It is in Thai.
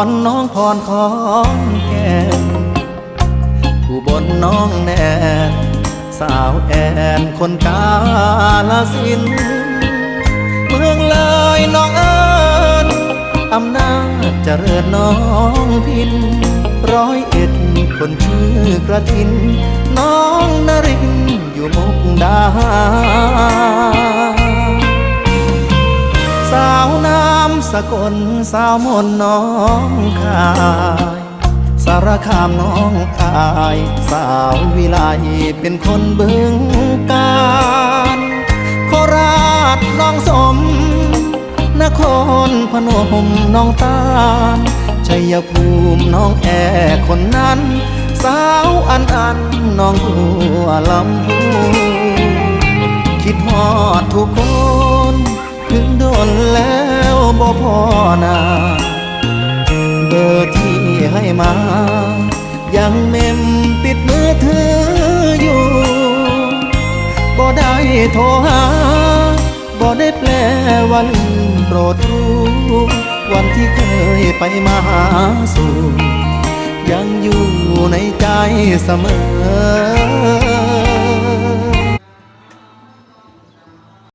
รน้องพรของแก่นอุบลน้องแนนสาวแอนคนกาลสินธุ์เมืองเลยน้องเอิญอำนาจเจริญน้องพิน101คนชื่อกระทินน้องนรินอยู่มุกดาหารสาวน้ำสกลสาวมนน้องคายสารคามน้องอายสาววิไลเป็นคนบึงกาฬโคราชน้องสมนครพนมน้องตาลชัยภูมิน้องแอคนนั้นสาวอันน้องหัวลำพูคิดฮอดทุกคนถึงโดนแล้วบ่พอนาเบอร์ที่ให้มายังเมมติดมือถืออยู่บ่ได้โทรหาบ่ได้แปลว่าลืมโปรดรู้วันที่เคยไปมาหาสู่ยังอยู่ในใจเสมอ